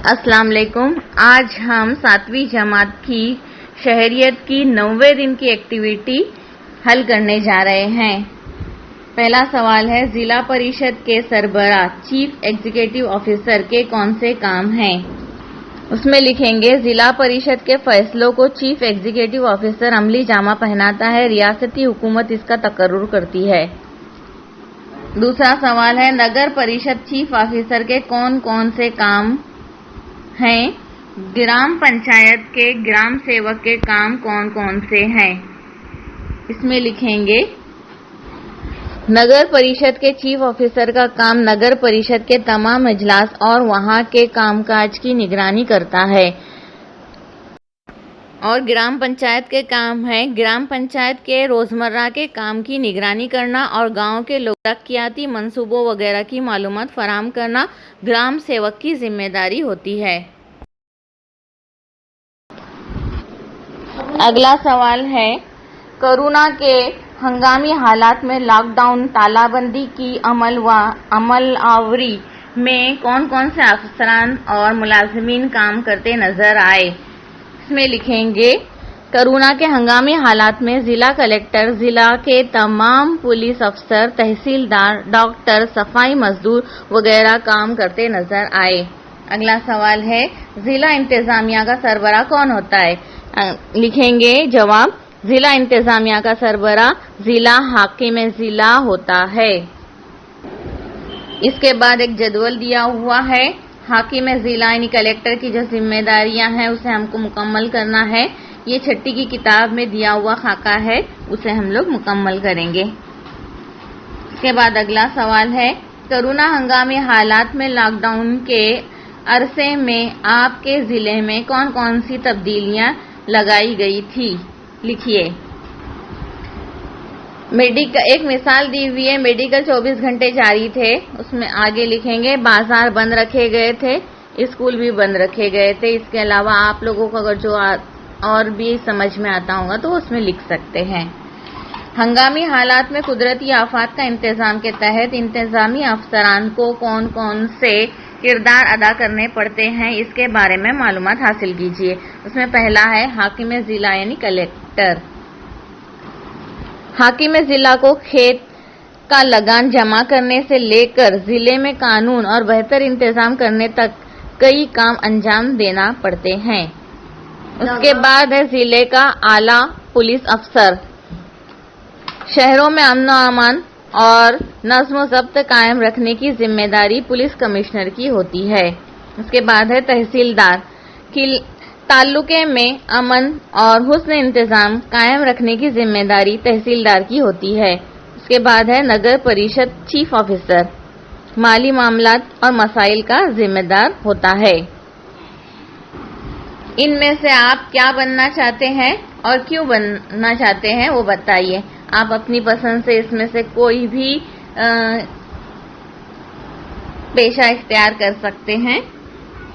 अस्सलाम वालेकुम। आज हम 7वीं जमात की शहरियत की 9वें दिन की एक्टिविटी हल करने जा रहे हैं। पहला सवाल है, जिला परिषद के सरबराह चीफ एग्जीक्यूटिव ऑफिसर के कौन से काम हैं? उसमें लिखेंगे, जिला परिषद के फैसलों को चीफ एग्जीक्यूटिव ऑफिसर अमली जामा पहनाता है, रियासती हुकूमत इसका तकर्रुर करती है। दूसरा सवाल है, नगर परिषद चीफ ऑफिसर के कौन कौन से काम हैं? ग्राम पंचायत के ग्राम सेवक के काम कौन कौन से हैं? इसमें लिखेंगे, नगर परिषद के चीफ ऑफिसर का काम नगर परिषद के तमाम इजलास और वहां के कामकाज की निगरानी करता है। और ग्राम पंचायत के काम है ग्राम पंचायत के रोजमर्रा के काम की निगरानी करना और गांव के लोग तरक्कियाती मंसूबों वगैरह की मालूमात फराहम करना ग्राम सेवक की जिम्मेदारी होती है। अगला सवाल है, कोरोना के हंगामी हालात में लॉकडाउन तालाबंदी की अमलआवरी में कौन कौन से अफसरान और मुलाजिमीन काम करते नजर आए? इसमें लिखेंगे, कोरोना के हंगामी हालात में जिला कलेक्टर, जिला के तमाम पुलिस अफसर, तहसीलदार, डॉक्टर, सफाई मजदूर वगैरह काम करते नजर आए। अगला सवाल है, जिला इंतजामिया का सरबराह कौन होता है? लिखेंगे जवाब, जिला इंतजामिया का सरबराह जिला हाकिम जिला होता है। इसके बाद एक जदवल दिया हुआ है, हाकिम जिला यानी कलेक्टर की जो जिम्मेदारियां हैं उसे हमको मुकम्मल करना है। ये 6ठी की किताब में दिया हुआ खाका है, उसे हम लोग मुकम्मल करेंगे। इसके बाद अगला सवाल है, कोरोना हंगामी हालात में लॉकडाउन के अरसे में आपके जिले में कौन कौन सी तब्दीलियां लगाई गई थी? लिखिए। एक मिसाल दी हुई है, मेडिकल 24 घंटे जारी थे। उसमें आगे लिखेंगे, बाजार बंद रखे गए थे, स्कूल भी बंद रखे गए थे। इसके अलावा आप लोगों को अगर जो और भी समझ में आता होगा तो उसमें लिख सकते हैं। हंगामी हालात में कुदरती आफात का इंतजाम के तहत इंतजामी अफसरान को कौन कौन से किरदार अदा करने पड़ते हैं, इसके बारे में मालूमात हासिल कीजिए। उसमें पहला है, हाकिम जिला यानी कलेक्टर। हाकिम जिला को खेत का लगान जमा करने से लेकर जिले में कानून और बेहतर इंतजाम करने तक कई काम अंजाम देना पड़ते हैं। उसके बाद है जिले का आला पुलिस अफसर। शहरों में अमन और अमान और नज्म ज़ब्त कायम रखने की जिम्मेदारी पुलिस कमिश्नर की होती है। उसके बाद है तहसीलदार। ताल्लुके में अमन और हुस्न इंतजाम कायम रखने की जिम्मेदारी तहसीलदार की होती है। उसके बाद है नगर परिषद चीफ ऑफिसर, माली मामलात और मसाइल का जिम्मेदार होता है। इनमें से आप क्या बनना चाहते हैं और क्यों बनना चाहते हैं वो बताइए। आप अपनी पसंद से इसमें से कोई भी पेशा इख्तियार कर सकते हैं,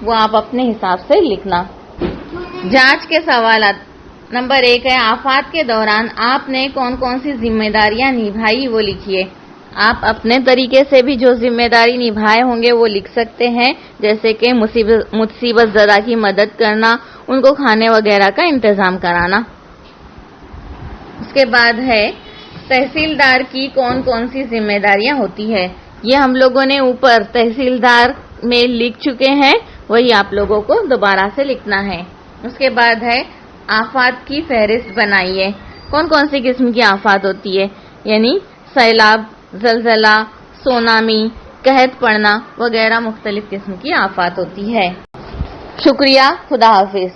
वो आप अपने हिसाब से लिखना। जांच के सवालात। नंबर 1 है, आफात के दौरान आपने कौन कौन सी जिम्मेदारियां निभाई वो लिखिए। आप अपने तरीके से भी जो जिम्मेदारी निभाए होंगे वो लिख सकते हैं, जैसे कि मुसीबत ज़दा की मदद करना, उनको खाने वगैरह का इंतजाम कराना। उसके बाद है, तहसीलदार की कौन कौन सी जिम्मेदारियां होती है। ये हम लोगों ने ऊपर तहसीलदार में लिख चुके हैं, वही आप लोगों को दोबारा से लिखना है। उसके बाद है, आफात की फहरिस्त बनाइए। कौन कौन सी किस्म की आफात होती है, यानी सैलाब, जलजला, सुनामी, कहत पड़ना वगैरह मुख्तलिफ किस्म की आफात होती है। शुक्रिया, खुदा हाफिज।